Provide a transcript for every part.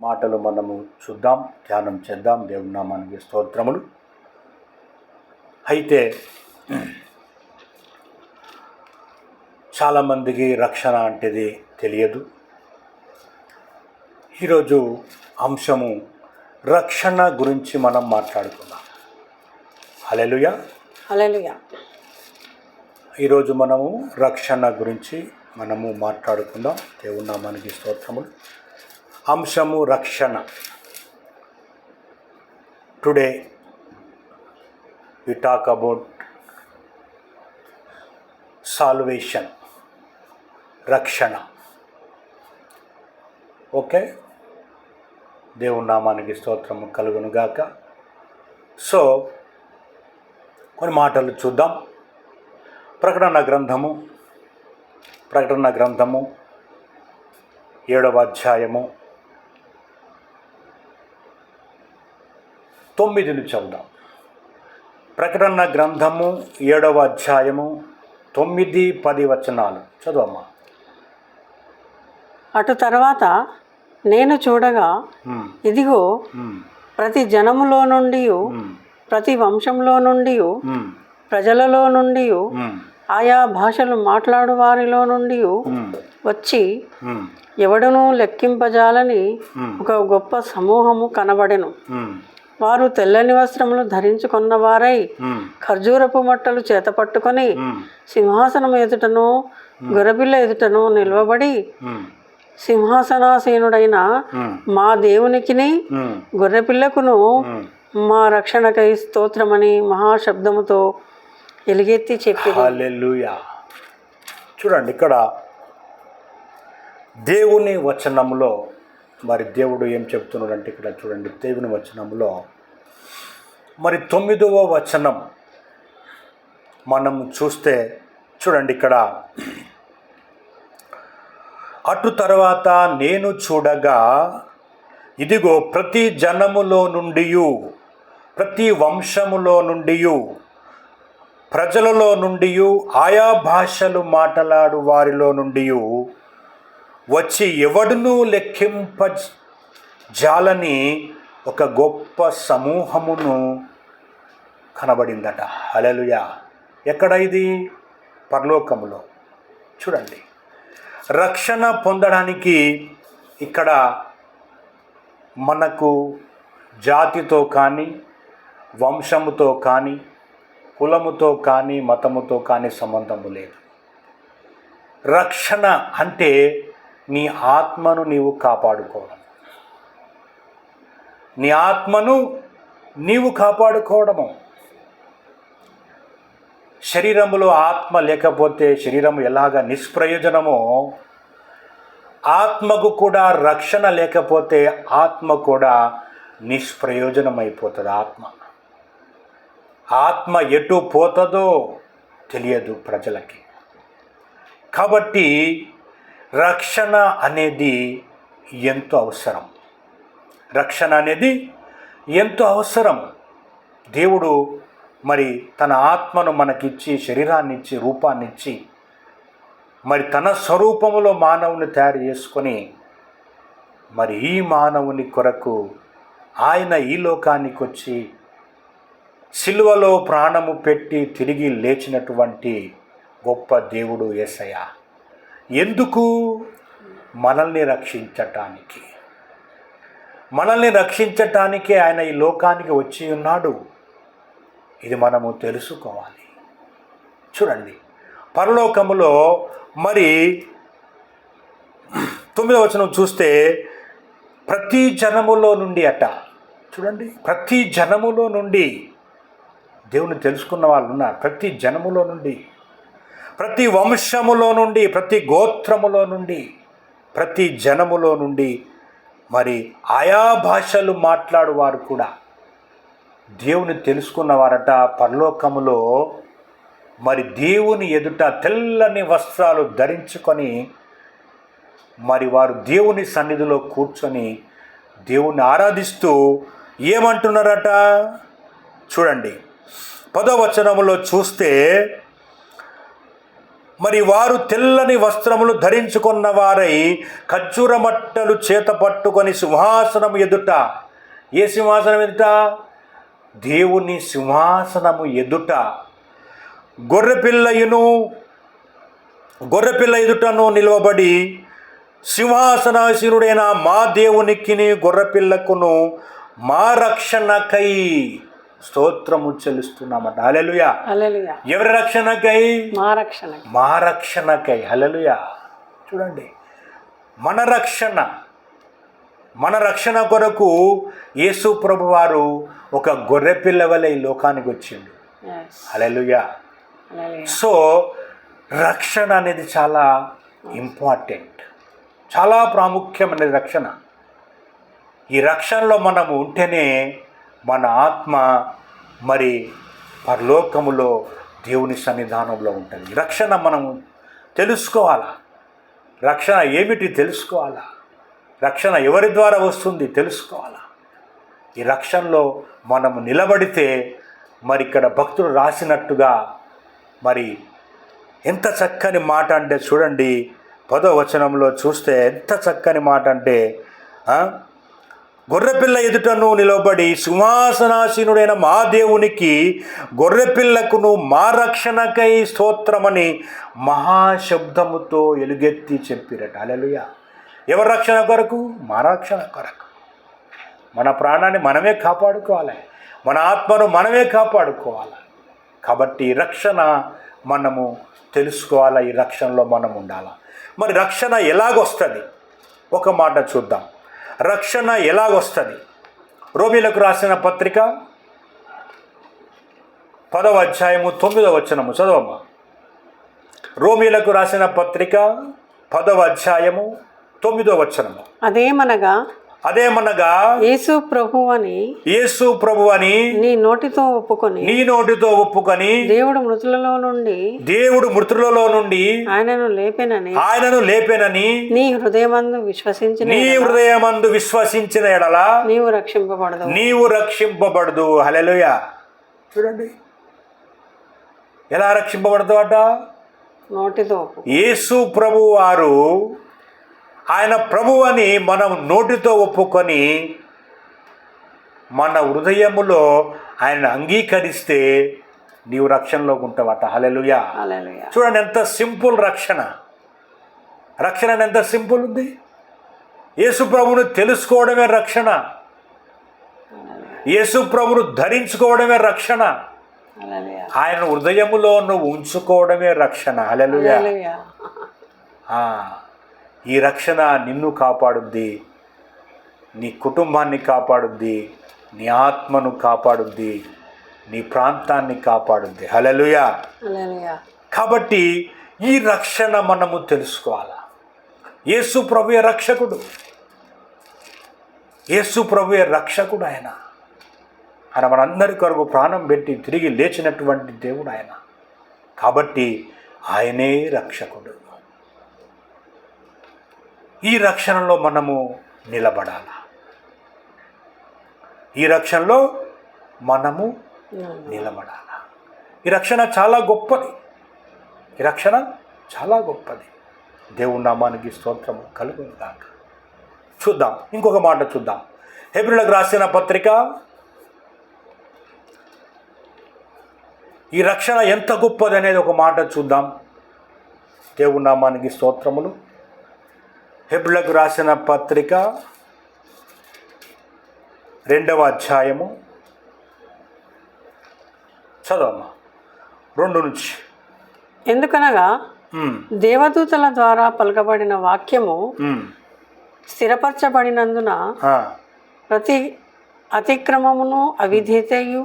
మాటలు మనము చూద్దాం, ధ్యానం చేద్దాం. దేవుని నామానికి స్తోత్రములు. అయితే చాలామందికి రక్షణ అంటేది తెలియదు. ఈరోజు అంశము రక్షణ గురించి మనం మాట్లాడుకుందాం. హల్లెలూయా, హల్లెలూయా. ఈరోజు మనము రక్షణ గురించి మాట్లాడుకుందాం. దేవుని నామానికి స్తోత్రములు. అంశము రక్షణ. Today we talk about salvation, రక్షణ. ఓకే, దేవుని నామానికి స్తోత్రము కలుగును గాక. సో కొన్ని మాటలు చూద్దాం. ప్రకటన గ్రంథము 7వ అధ్యాయము 9 చదువుదాం. ప్రకటన గ్రంథము 7వ అధ్యాయము 9-10 వచనాలు చదువమ్మా. అటు తర్వాత నేను చూడగా, ఇదిగో, ప్రతి జనములో నుండి, ప్రతి వంశంలో నుండి, ప్రజలలో నుండి, ఆయా భాషలు మాట్లాడు వారిలో నుండి వచ్చి ఎవడనూ లెక్కింపజాలని ఒక గొప్ప సమూహము కనబడెను. వారు తెల్లని వస్త్రములు ధరించుకున్న వారై ఖర్జూరపు మట్టలు చేతపట్టుకొని సింహాసనం ఎదుటను గొర్రెపిల్ల ఎదుటను నిలవబడి, సింహాసనాసీనుడైన మా దేవునికిని గొర్రెపిల్లకును మా రక్షణకై స్తోత్రమని మహాశబ్దముతో ఎలుగెత్తి చెప్పి. హల్లెలూయా. చూడండి, ఇక్కడ దేవుని వచనంలో మరి దేవుడు ఏం చెప్తున్నాడంటే, ఇక్కడ చూడండి, దేవుని వచనంలో మరి 9వ వచనం మనం చూస్తే చూడండి, ఇక్కడ అటు తర్వాత నేను చూడగా, ఇదిగో, ప్రతి జనములో నుండి, ప్రతి వంశములో నుండి, ప్రజలలో నుండి, ఆయా భాషలు మాట్లాడు వారిలో నుండి వచ్చి ఎవడునూ లెక్కింపజాలని ఒక గొప్ప సమూహమును కనబడిందట. హల్లెలూయా. ఎక్కడ ఇది? పరలోకములో. చూడండి, రక్షణ పొందడానికి ఇక్కడ మనకు జాతితో కానీ, వంశముతో కానీ, కులముతో కానీ, మతముతో కానీ సంబంధము లేదు. రక్షణ అంటే నీ ఆత్మను నీవు కాపాడుకోవడం. నీ ఆత్మను నీవు కాపాడుకోవడము. శరీరములో ఆత్మ లేకపోతే శరీరము ఎలాగ నిష్ప్రయోజనమో, ఆత్మకు కూడా రక్షణ లేకపోతే ఆత్మ కూడా నిష్ప్రయోజనమైపోతుంది. ఆత్మ ఎటు పోతుందో తెలియదు ప్రజలకి. కాబట్టి రక్షణ అనేది ఎంతో అవసరం. ఎంతో అవసరం. దేవుడు మరి తన ఆత్మను మనకిచ్చి, శరీరాన్ని ఇచ్చి, రూపాన్ని ఇచ్చి, మరి తన స్వరూపములో మానవుని తయారు చేసుకొని, మరి ఈ మానవుని కొరకు ఆయన ఈ లోకానికి వచ్చి సిలువలో ప్రాణము పెట్టి తిరిగి లేచినటువంటి గొప్ప దేవుడు యేసయ్య. ఎందుకు? మనల్ని రక్షించటానికి ఆయన ఈ లోకానికి వచ్చి ఉన్నాడు. ఇది మనము తెలుసుకోవాలి. చూడండి, పరలోకములో మరి 9వ వచనం చూస్తే, ప్రతి జనములో నుండి అట. చూడండి, ప్రతి జనములో నుండి దేవుని తెలుసుకున్న వాళ్ళు ఉన్నారు. ప్రతి జనములో నుండి, ప్రతి వంశములో నుండి, ప్రతి గోత్రములో నుండి, ప్రతి జనములో నుండి, మరి ఆయా భాషలు మాట్లాడువారు కూడా దేవుని తెలుసుకున్నవారట. పరలోకములో మరి దేవుని ఎదుట తెల్లని వస్త్రాలు ధరించుకొని మరి వారు దేవుని సన్నిధిలో కూర్చొని దేవుణ్ణి ఆరాధిస్తూ ఏమంటున్నారట? చూడండి, 10వ వచనములో చూస్తే, మరి వారు తెల్లని వస్త్రములు ధరించుకున్న వారై ఖర్జూర మట్టలు చేత పట్టుకొని సింహాసనం ఎదుట, ఏ సింహాసనం ఎదుట? దేవుని సింహాసనము ఎదుట గొర్రెపిల్ల ఎదుటను నిలవబడి, సింహాసనాసీనుడైన మా దేవునికిని గొర్రెపిల్లకును మా రక్షణకై స్తోత్రము చెల్లిస్తున్నామట. హల్లెలూయా. హల్లెలూయా. ఎవరి రక్షణకై? మా రక్షణకై. హల్లెలూయా. చూడండి, మన రక్షణ కొరకు యేసు ప్రభు వారు ఒక గొర్రెపిల్ల వలె ఈ లోకానికి వచ్చిండు. హల్లెలూయా. సో రక్షణ అనేది చాలా ఇంపార్టెంట్, చాలా ప్రాముఖ్యమైనది రక్షణ. ఈ రక్షణలో మనము ఉంటేనే మన ఆత్మ మరి పరలోకములో దేవుని సన్నిధానంలో ఉంటుంది. రక్షణ మనము తెలుసుకోవాలా. రక్షణ ఏమిటి తెలుసుకోవాలా. రక్షణ ఎవరి ద్వారా వస్తుంది తెలుసుకోవాలా. ఈ రక్షణలో మనము నిలబడితే మరి ఇక్కడ భక్తులు రాసినట్టుగా మరి ఎంత చక్కని మాట అంటే చూడండి, 10వ వచనంలో చూస్తే ఎంత చక్కని మాట అంటే, గొర్రెపిల్ల ఎదుటను నిలబడి సింహాసనాసీనుడైన మా దేవునికి గొర్రెపిల్లకును మా రక్షణకై స్తోత్రమని మహాశబ్దముతో ఎలుగెత్తి చెప్పిరట. హల్లెలూయా. ఎవరి రక్షణ కొరకు? మన రక్షణ కొరకు. మన ప్రాణాన్ని మనమే కాపాడుకోవాలి, మన ఆత్మను మనమే కాపాడుకోవాలి. కాబట్టి రక్షణ మనము తెలుసుకోవాలా, ఈ రక్షణలో మనం ఉండాలా. మరి రక్షణ ఎలాగొస్తుంది? ఒక మాట చూద్దాం. రక్షణ ఎలాగొస్తుంది? రోమీలకు రాసిన పత్రిక 10వ అధ్యాయము 9వ వచనము చదవమ్మా. రోమీలకు రాసిన పత్రిక 10వ అధ్యాయము 9వ వచనము. అదేమనగా యేసు ప్రభువని నీ నోటితో ఒప్పుకొని దేవుడు మృతులలో నుండి ఆయనను లేపెనని నీ హృదయమందు విశ్వసించిన ఎడల నీవు రక్షింపబడదు. హల్లెలూయా. చూడండి, ఎలా రక్షింపబడదు అట? నోటితో. యేసు ప్రభు వారు ఆయన ప్రభు అని మనం నోటితో ఒప్పుకొని మన హృదయములో ఆయన అంగీకరిస్తే నీవు రక్షణలోకి ఉంటావట. హల్లెలూయా. చూడండి ఎంత సింపుల్ రక్షణ. రక్షణ ఎంత సింపుల్ ఉంది. యేసు ప్రభువును తెలుసుకోవడమే రక్షణ, యేసు ప్రభువును ధరించుకోవడమే రక్షణ, ఆయన హృదయములో నువ్వు ఉంచుకోవడమే రక్షణ. హల్లెలూయా. ఈ రక్షణ నిన్ను కాపాడుద్ది, నీ కుటుంబాన్ని కాపాడుద్ది, నీ ఆత్మను కాపాడుద్ది, నీ ప్రాంతాన్ని కాపాడుద్ది. హల్లెలూయా. కాబట్టి ఈ రక్షణ మనము తెలుసుకోవాలా. యేసు ప్రభువే రక్షకుడు, యేసు ప్రభువే రక్షకుడు. ఆయన మనందరి కొరకు ప్రాణం పెట్టి తిరిగి లేచినటువంటి దేవుడు ఆయన. కాబట్టి ఆయనే రక్షకుడు. ఈ రక్షణలో మనము నిలబడాలా. ఈ రక్షణలో మనము నిలబడాలా. ఈ రక్షణ చాలా గొప్పది. ఈ రక్షణ చాలా గొప్పది. దేవుని నామానికి స్తోత్రము కలుగును గాక. చూద్దాం, ఇంకొక మాట చూద్దాం. హెబ్రీయులకు రాసిన పత్రిక, ఈ రక్షణ ఎంత గొప్పది అనేది ఒక మాట చూద్దాం. దేవుని నామానికి స్తోత్రములు. హెబ్రీయులకు రాసిన పత్రిక 2వ అధ్యాయము చదవమ్మా 2 నుంచి. ఎందుకనగా దేవదూతల ద్వారా పలకబడిన వాక్యము స్థిరపరచబడినందున ప్రతి అతిక్రమమును అవిధేయతయు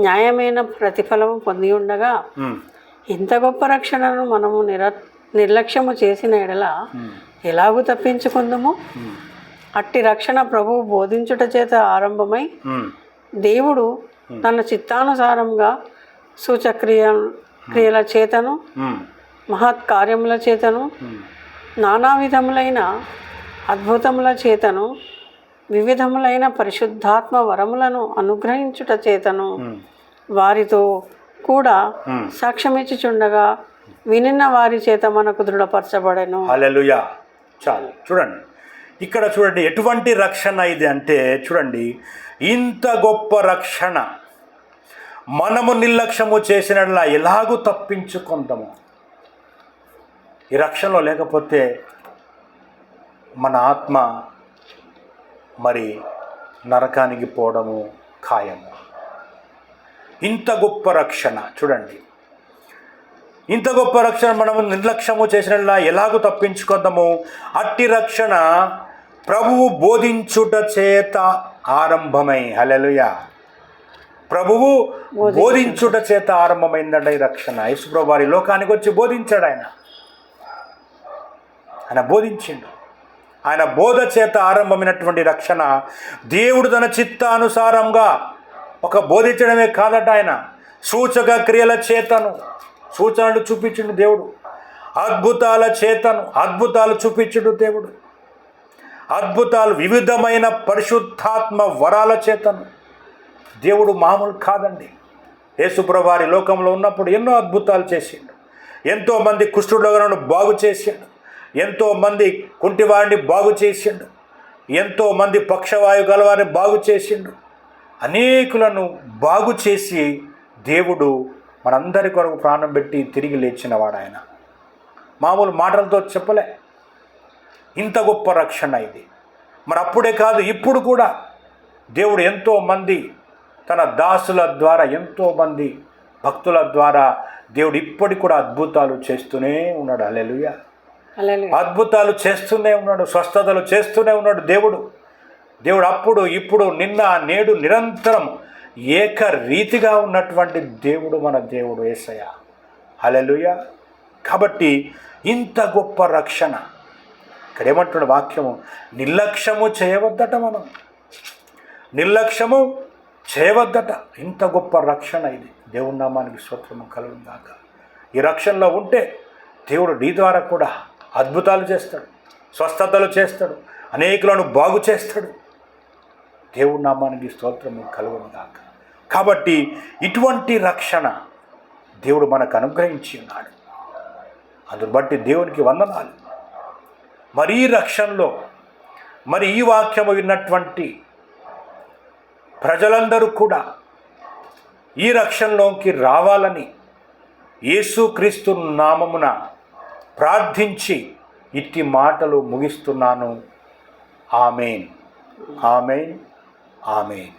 న్యాయమైన ప్రతిఫలము పొంది ఉండగా ఇంత గొప్ప రక్షణను మనము నిర్లక్ష్యము చేసిన ఎడల ఎలాగూ తప్పించుకుందాము. అట్టి రక్షణ ప్రభువు బోధించుట చేత ఆరంభమై దేవుడు తన చిత్తానుసారంగా క్రియల చేతను మహత్ కార్యముల చేతను నానా విధములైన అద్భుతముల చేతను వివిధములైన పరిశుద్ధాత్మ వరములను అనుగ్రహించుట చేతను వారితో కూడా సాక్ష్యమిచ్చుచుండగా వినిన వారి చేత మనకు దృఢపరచబడెను. హల్లెలూయా. చాలు. చూడండి ఇక్కడ చూడండి ఎటువంటి రక్షణ ఇది అంటే, చూడండి ఇంత గొప్ప రక్షణ మనము నిర్లక్ష్యము చేసినట్లా ఎలాగూ తప్పించుకుందాము. ఈ రక్షణలో లేకపోతే మన ఆత్మ మరి నరకానికి పోవడము ఖాయము. ఇంత గొప్ప రక్షణ చూడండి, ఇంత గొప్ప రక్షణ మనము నిర్లక్ష్యము చేసినట్లా ఎలాగూ తప్పించుకుందాము. అట్టి రక్షణ ప్రభువు బోధించుట చేత ఆరంభమై, హల్లెలూయా, ప్రభువు బోధించుట చేత ఆరంభమైందంట ఈ రక్షణ. యేసుప్రభువు వారి లోకానికి వచ్చి బోధించాడు. ఆయన బోధించిండు. ఆయన బోధ చేత ఆరంభమైనటువంటి రక్షణ దేవుడు తన చిత్తానుసారంగా ఒక బోధించడమే కాదట, ఆయన సూచక క్రియల చేతను సూచనలు చూపించుడు దేవుడు, అద్భుతాల చేతను అద్భుతాలు చూపించుడు దేవుడు, అద్భుతాలు వివిధమైన పరిశుద్ధాత్మ వరాల చేతను దేవుడు మామూలు కాదండి. యేసుప్రభువు వారి లోకంలో ఉన్నప్పుడు ఎన్నో అద్భుతాలు చేసిండు. ఎంతోమంది కుష్ఠరోగులను బాగు చేసిండు, ఎంతోమంది కుంటివారిని బాగు చేసిండు, ఎంతోమంది పక్షవాయు గలవారిని బాగు చేసిండు. అనేకులను బాగు చేసి దేవుడు మనందరి కొరకు ప్రాణం పెట్టి తిరిగి లేచినవాడు ఆయన. మామూలు మాటలతో చెప్పలే. ఇంత గొప్ప రక్షణ ఇది. మరి అప్పుడే కాదు, ఇప్పుడు కూడా దేవుడు ఎంతోమంది తన దాసుల ద్వారా, ఎంతోమంది భక్తుల ద్వారా దేవుడు ఇప్పటికి కూడా అద్భుతాలు చేస్తూనే ఉన్నాడు. హల్లెలూయా. అద్భుతాలు చేస్తూనే ఉన్నాడు, స్వస్థతలు చేస్తూనే ఉన్నాడు దేవుడు. అప్పుడు ఇప్పుడు నిన్న నేడు నిరంతరం ఏకరీతిగా ఉన్నటువంటి దేవుడు మన దేవుడు యేసయ్య. హల్లెలూయా. కాబట్టి ఇంత గొప్ప రక్షణ ఇక్కడ ఏమంటున్న వాక్యము, నిర్లక్ష్యము చేయవద్దట, మనం నిర్లక్ష్యము చేయవద్దట. ఇంత గొప్ప రక్షణ ఇది. దేవుని నామానికి స్తోత్రము కలుగును గాక. ఈ రక్షణలో ఉంటే దేవుడు నీ ద్వారా కూడా అద్భుతాలు చేస్తాడు, స్వస్థతలు చేస్తాడు, అనేకులను బాగు చేస్తాడు. దేవుని నామానికి స్తోత్రము కలుగును గాక. కాబట్టి ఇటువంటి రక్షణ దేవుడు మనకు అనుగ్రహించి ఉన్నాడు. అందుని బట్టి దేవునికి వందనాలు. మరి ఈ రక్షణలో, మరి ఈ వాక్యము విన్నటువంటి ప్రజలందరూ కూడా ఈ రక్షణలోకి రావాలని యేసుక్రీస్తు నామమున ప్రార్థించి ఇట్టి మాటలు ముగిస్తున్నాను. ఆమేన్, ఆమేన్, ఆమేన్.